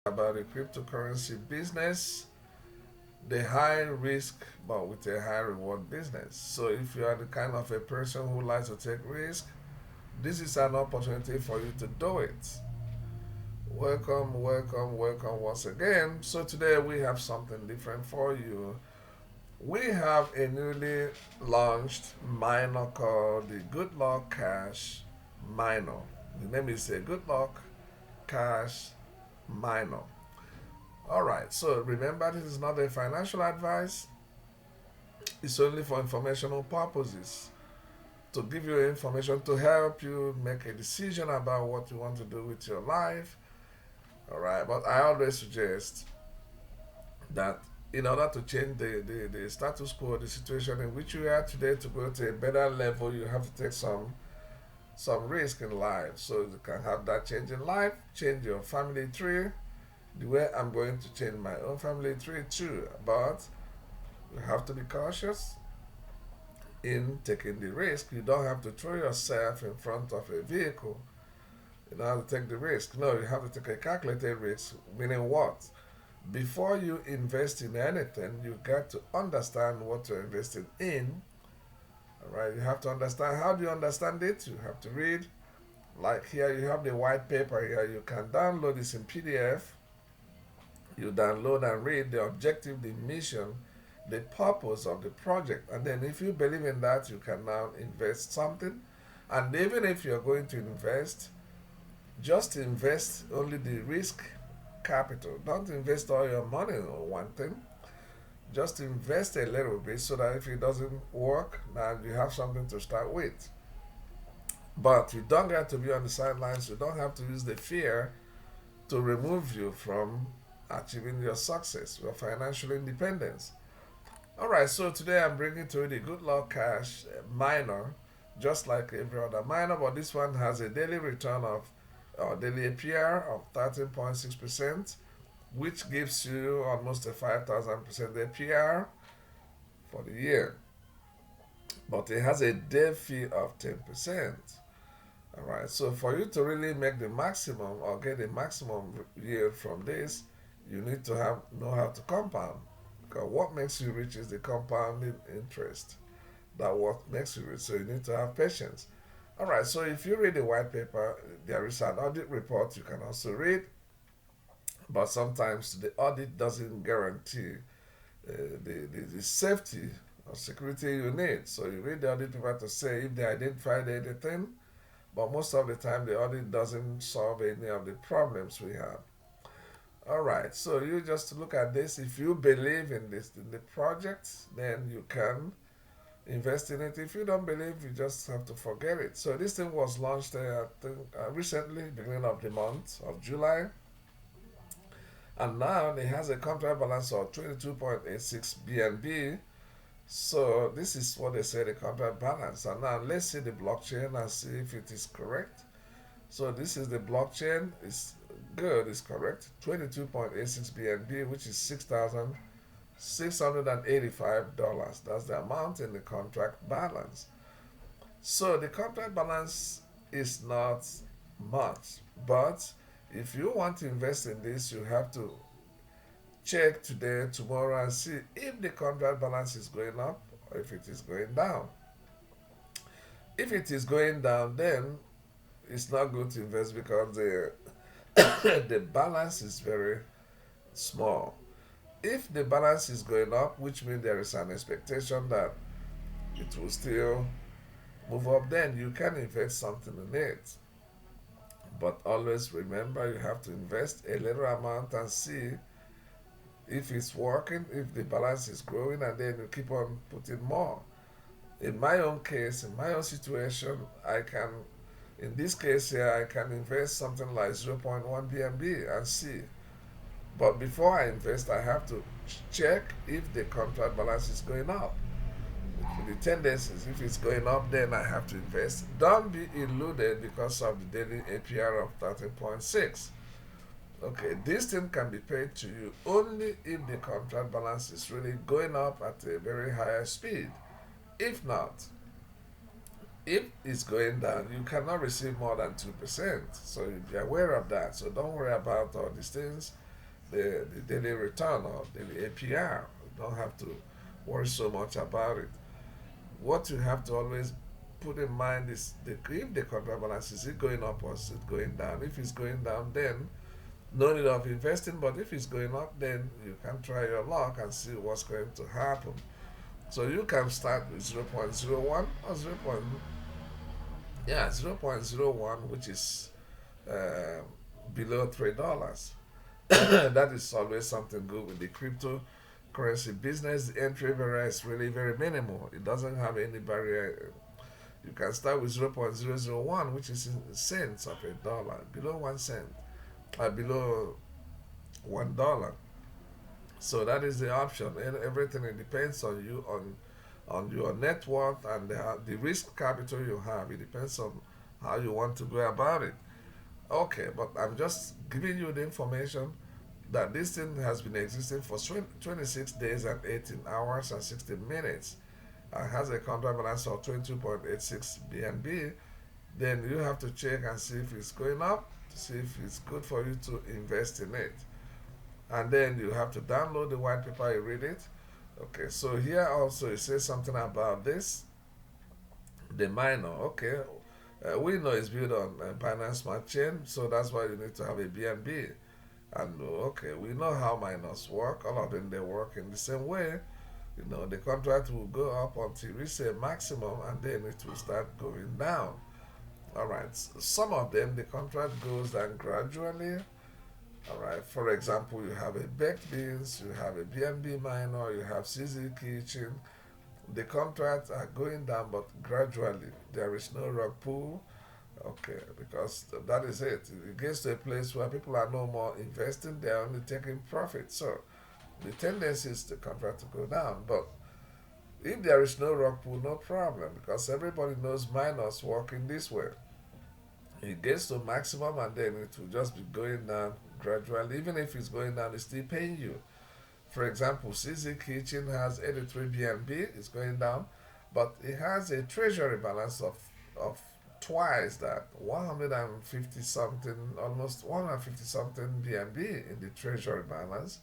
About the cryptocurrency business, the high risk but with a high reward business. So if you are the kind of a person who likes to take risk, this is an opportunity for you to do it. Welcome, welcome, welcome once again. So today we have something different for you. We have a newly launched minor called the Good Luck Cash Minor. The name is a Good Luck Cash Minor. All right, so remember, this is not a financial advice, it's only for informational purposes to give you information to help you make a decision about what you want to do with your life. All right, but I always suggest that in order to change the status quo, the situation in which you are today, to go to a better level, you have to take some risk in life so you can have that change in life, change your family tree the way I'm going to change my own family tree too. But you have to be cautious in taking the risk. You don't have to throw yourself in front of a vehicle in order to take the risk. No, you have to take a calculated risk, meaning what? Before you invest in anything, you got to understand what you're investing in. All right, you have to understand. How do you understand it? You have to read. Like here, you have the white paper here. You can download this in PDF. You download and read the objective, the mission, the purpose of the project, and then if you believe in that, you can now invest something. And even if you're going to invest, just invest only the risk capital. Don't invest all your money on one thing. Just invest a little bit so that if it doesn't work, now you have something to start with. But you don't have to be on the sidelines. You don't have to use the fear to remove you from achieving your success, your financial independence. All right, so today I'm bringing to you the Good Luck Cash minor, just like every other minor, but this one has a daily return of daily APR of 13.6%, which gives you almost a 5,000% APR for the year. But it has a day fee of 10%. All right, so for you to really make the maximum or get the maximum yield from this, you need to have know how to compound. Because what makes you rich is the compounding interest. That what makes you rich. So you need to have patience. All right. So if you read the white paper, there is an audit report you can also read. But sometimes the audit doesn't guarantee the safety or security you need. So you read the audit paper to say if they identified anything. But most of the time, the audit doesn't solve any of the problems we have. All right, so you just look at this. If you believe in this, in the project, then you can invest in it. If you don't believe, you just have to forget it. So this thing was launched, I think, recently, beginning of the month of July, and now it has a contract balance of 22.86 BNB. So this is what they say the contract balance. And now let's see the blockchain and see if it is correct. So this is the blockchain. It's good. It's correct. 22.86 BNB, which is $6,685. That's the amount in the contract balance. So the contract balance is not much, but if you want to invest in this, you have to check today, tomorrow, and see if the contract balance is going up or if it is going down. If it is going down, then it's not good to invest because the balance is very small. If the balance is going up, which means there is an expectation that it will still move up, then you can invest something in it. But always remember you have to invest a little amount and see if it's working, if the balance is growing, and then you keep on putting more. In my own case, in my own situation, I can, in this case here, I can invest something like zero point 0.1 BNB and see. But before I invest, I have to check if the contract balance is going up. The tendencies, if it's going up, then I have to invest. Don't be eluded because of the daily APR of 13.6. Okay, this thing can be paid to you only if the contract balance is really going up at a very higher speed. If not, if it's going down, you cannot receive more than 2%. So be aware of that. So don't worry about all these things. the daily return or daily APR. You don't have to worry so much about it. What you have to always put in mind is if the contract balance is it going up or is it going down. If it's going down, then no need of investing. But if it's going up, then you can try your luck and see what's going to happen. So you can start with 0.01 or 0.01, which is uh, below $3. That is always something good with the cryptocurrency business. The entry barrier is really very minimal. It doesn't have any barrier. You can start with 0.001, which is in cents of a dollar, below 1 cent, below $1. So that is the option, and everything it depends on you, on your net worth and the risk capital you have. It depends on how you want to go about it. Okay, but I'm just giving you the information that this thing has been existing for 26 days and 18 hours and 16 minutes. Has a contract balance of 22.86 BNB. Then you have to check and see if it's going up, to see if it's good for you to invest in it. And then you have to download the white paper, you read it. Okay, so here also it says something about this, the miner. Okay, we know it's built on Binance Smart Chain, so that's why you need to have a BNB. And okay, we know how miners work. All of them, they work in the same way. The contract will go up until we say maximum, and then it will start going down. All right, some of them the contract goes down gradually. All right, for example, you have a baked beans, you have a BNB miner, you have CZ Kitchen. The contracts are going down, but gradually. There is no rug pull. Okay, because that is it. It gets to a place where people are no more investing; they are only taking profit. So the tendency is the contract to go down. But if there is no rug pull, no problem, because everybody knows miners working this way. It gets to maximum and then it will just be going down gradually. Even if it's going down, it's still paying you. For example, CZ Kitchen has 83 BNB, it's going down, but it has a treasury balance of twice that, 150 something, almost 150 something BNB in the treasury balance,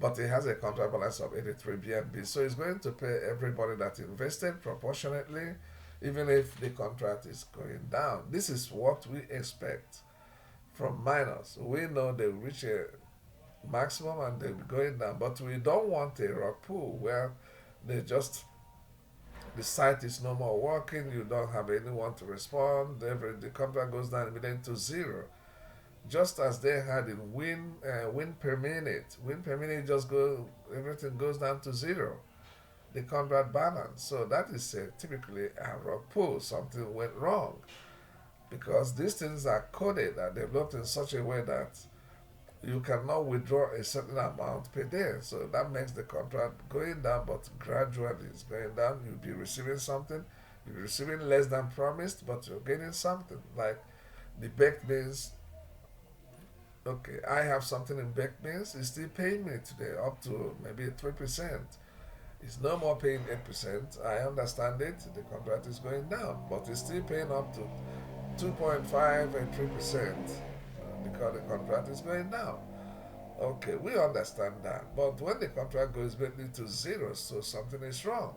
but it has a contract balance of 83 BNB. So it's going to pay everybody that invested proportionately, even if the contract is going down. This is what we expect from miners. We know they reach a maximum and they're going down, but we don't want a rock pool where they just the site is no more working, you don't have anyone to respond, the contract goes down immediately to zero. Just as they had in win per minute. Win per minute just everything goes down to zero. The contract balance. So that is typically a rock pull. Something went wrong because these things are coded and developed in such a way that you cannot withdraw a certain amount per day. So that makes the contract going down, but gradually it's going down. You'll be receiving something. You're receiving less than promised, but you're getting something. Like the baked beans. Okay, I have something in baked beans. It's still paying me today up to maybe 3%. It's no more paying 8%. I understand it. The contract is going down, but it's still paying up to 2.5 and 3% because the contract is going down. Okay, we understand that. But when the contract goes basically to zero, so something is wrong.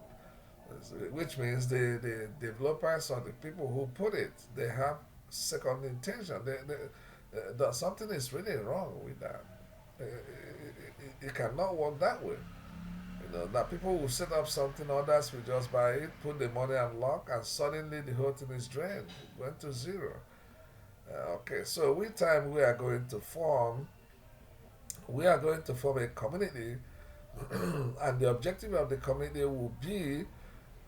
Which means the developers or the people who put it, they have second intention. Something is really wrong with that. It cannot work that way. That people will set up something, others will just buy it, put the money on lock, and suddenly the whole thing is drained, went to zero. Okay, so with time we are going to form a community, and the objective of the community will be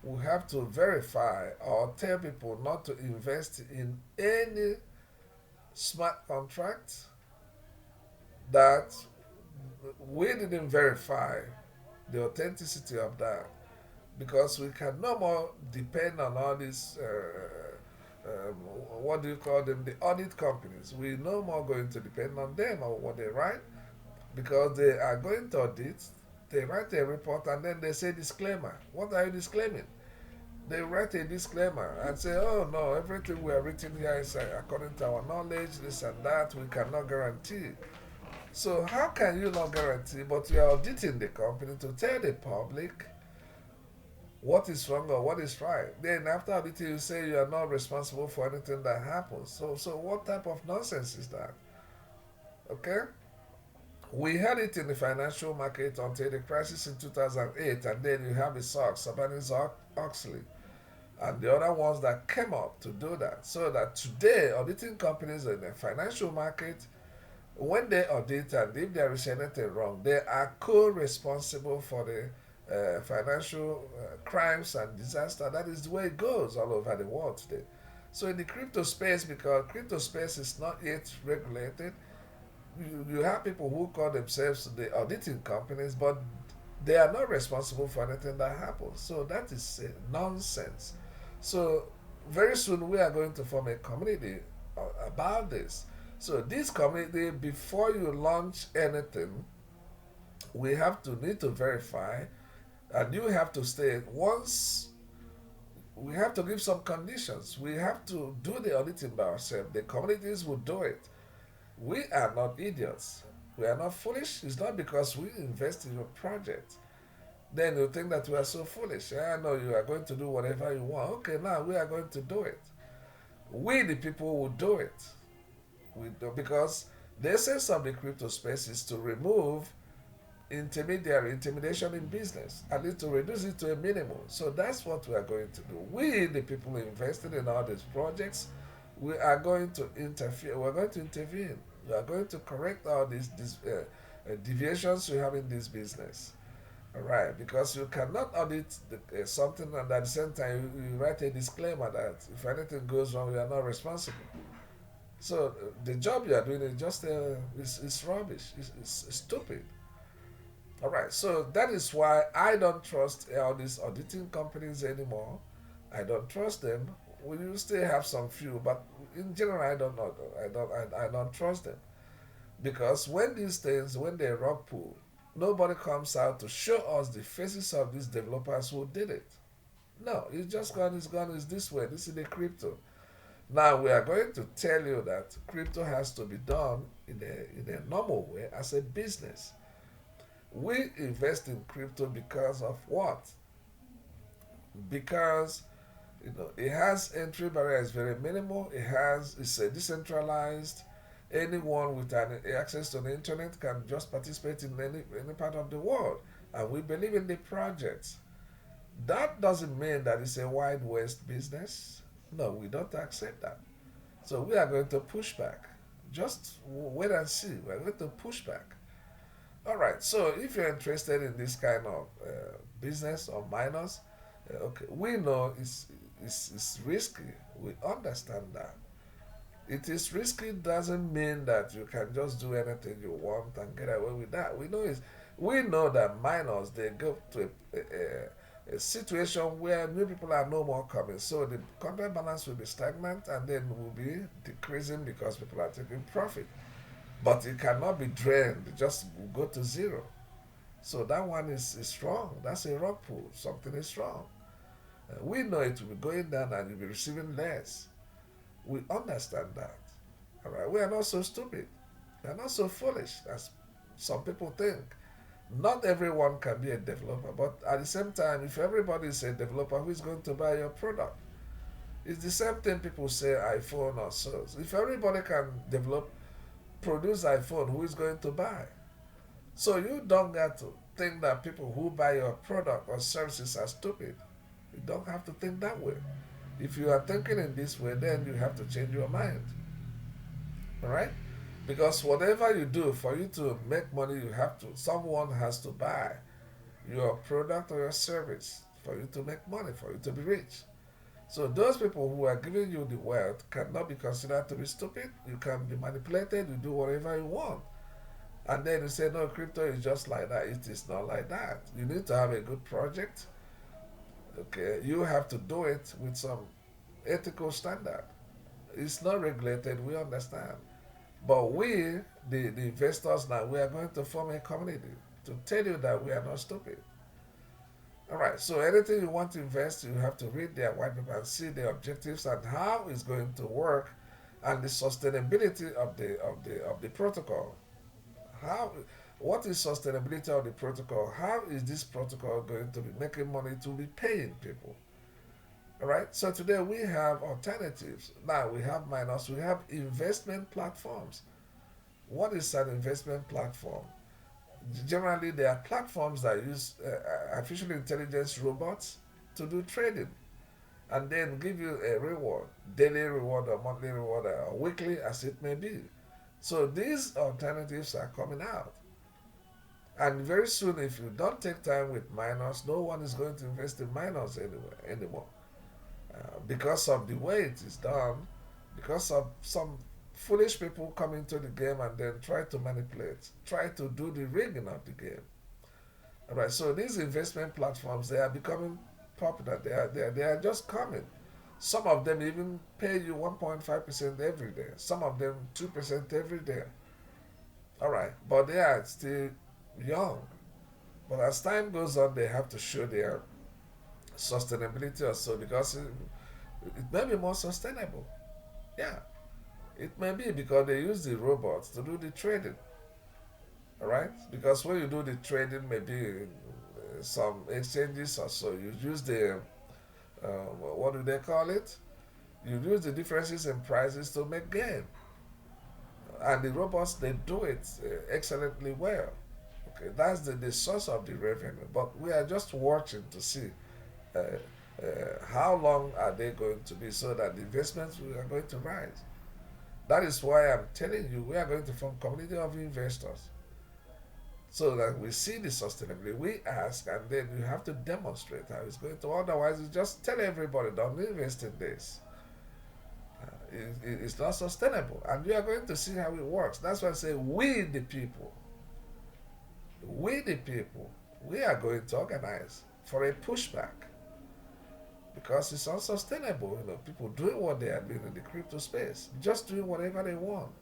we have to verify or tell people not to invest in any smart contract that we didn't verify the authenticity of that, because we can no more depend on all these what do you call them, the audit companies. We no more going to depend on them or what they write, because they are going to audit. They write a report and then they say disclaimer. What are you disclaiming? They write a disclaimer and say, oh no, everything we are written here is according to our knowledge, this and that. We cannot guarantee. So how can you not guarantee, but you are auditing the company to tell the public what is wrong or what is right? Then after auditing, you say you are not responsible for anything that happens. So what type of nonsense is that? Okay, we had it in the financial market until the crisis in 2008, and then you have the SOX, Sarbanes-Oxley, and the other ones that came up to do that. So that today, auditing companies in the financial market, when they audit and if there is anything wrong, they are co-responsible for the financial crimes and disaster. That is the way it goes all over the world today. So in the crypto space, because crypto space is not yet regulated, you have people who call themselves the auditing companies, but they are not responsible for anything that happens. So that is nonsense. So very soon we are going to form a community about this. So this community, before you launch anything, we have to need to verify, and you have to state once. We have to give some conditions. We have to do the auditing by ourselves. The communities will do it. We are not idiots. We are not foolish. It's not because we invest in your project. Then you think that we are so foolish. I know you are going to do whatever you want. Okay, now we are going to do it. We, the people, will do it. We do, because the essence of the crypto space is to remove intimidation in business, at least to reduce it to a minimum. So that's what we are going to do. We, the people invested in all these projects, we are going to interfere. We're going to intervene. We are going to correct all these deviations you have in this business. All right, because you cannot audit something and at the same time you write a disclaimer that if anything goes wrong, you are not responsible. So the job you are doing is just is rubbish. It's stupid. All right, so that is why I don't trust all these auditing companies anymore. I don't trust them. We will still have some few, but in general, I don't know. I don't trust them because when these things, when they rug pull, nobody comes out to show us the faces of these developers who did it. No, it's just gone. It's gone. It's this way. This is the crypto. Now we are going to tell you that crypto has to be done in a normal way as a business. We invest in crypto because of what? Because it has entry barrier is very minimal. It's a decentralized. Anyone with access to the internet can just participate in any part of the world, and we believe in the project. That doesn't mean that it's a wide west business. No, we don't accept that. So we are going to push back. Just wait and see. We're going to push back. All right. So if you're interested in this kind of business or minors, okay, we know it's risky. We understand that. It is risky doesn't mean that you can just do anything you want and get away with that. We know that minors they go to a situation where new people are no more coming. So the contract balance will be stagnant and then will be decreasing because people are taking profit. But it cannot be drained, it just go to zero. So that one is wrong. That's a rock pool. Something is wrong. We know it will be going down and you'll be receiving less. We understand that. All right. We are not so stupid. We are not so foolish as some people think. Not everyone can be a developer, but at the same time, if everybody is a developer, who is going to buy your product? It's the same thing people say iPhone or so. If everybody can develop, produce iPhone, who is going to buy? So you don't have to think that people who buy your product or services are stupid. You don't have to think that way. If you are thinking in this way, then you have to change your mind. All right? Because whatever you do, for you to make money, someone has to buy your product or your service for you to make money, for you to be rich. So those people who are giving you the wealth cannot be considered to be stupid. You can be manipulated, you do whatever you want. And then you say, no, crypto is just like that. It is not like that. You need to have a good project. Okay, you have to do it with some ethical standard. It's not regulated, we understand. But we, the investors now, we are going to form a community to tell you that we are not stupid. All right, so anything you want to invest, you have to read their white paper and see the objectives and how it's going to work and the sustainability of the protocol. What is sustainability of the protocol? How is this protocol going to be making money to be paying people? All right. So today we have alternatives. Now we have miners. We have investment platforms. What is an investment platform? Generally, they are platforms that use artificial intelligence robots to do trading and then give you a reward, daily reward or monthly reward or weekly as it may be. So these alternatives are coming out. And very soon, if you don't take time with miners, no one is going to invest in miners anymore. Because of the way it is done, because of some foolish people come into the game and then try to manipulate, try to do the rigging of the game. All right, so these investment platforms, they are becoming popular. They are just coming. Some of them even pay you 1.5% every day. Some of them 2% every day. All right, but they are still young. But as time goes on, they have to show their sustainability also because it may be more sustainable. Yeah, it may be because they use the robots to do the trading. All right, because when you do the trading, maybe some exchanges or so, you use the what do they call it? You use the differences in prices to make gain, and the robots they do it excellently well. Okay, that's the source of the revenue. But we are just watching to see how long are they going to be so that the investments are going to rise. That is why I'm telling you we are going to form community of investors so that we see the sustainability. We ask and then you have to demonstrate how it's going to. Otherwise, you just tell everybody don't invest in this. It's not sustainable, and you are going to see how it works. That's why I say we the people, we are going to organize for a pushback because it's unsustainable. People doing what they are doing in the crypto space, just doing whatever they want.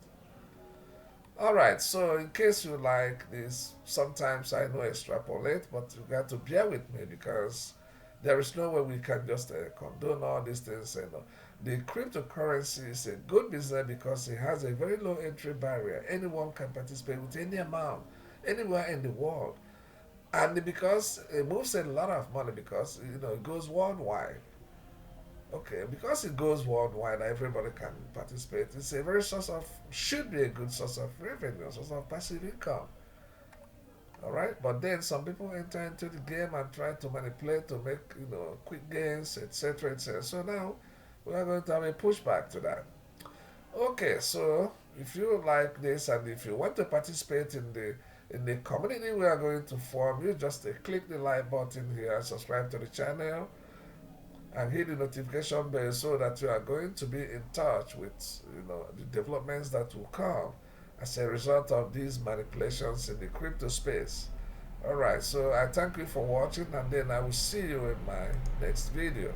All right, so in case you like this, sometimes I know extrapolate, but you got to bear with me because there is no way we can just condone all these things. The cryptocurrency is a good business because it has a very low entry barrier. Anyone can participate with any amount, anywhere in the world, and because it moves a lot of money because it goes worldwide. Okay, because it goes worldwide, everybody can participate. It's a very source of should be a good source of revenue, source of passive income. All right, but then some people enter into the game and try to manipulate to make quick gains, etc., etc. So now we are going to have a pushback to that. Okay, so if you like this and if you want to participate in the community we are going to form, you just click the like button here, subscribe to the channel, and hit the notification bell so that you are going to be in touch with the developments that will come as a result of these manipulations in the crypto space. All right, so I thank you for watching, and then I will see you in my next video.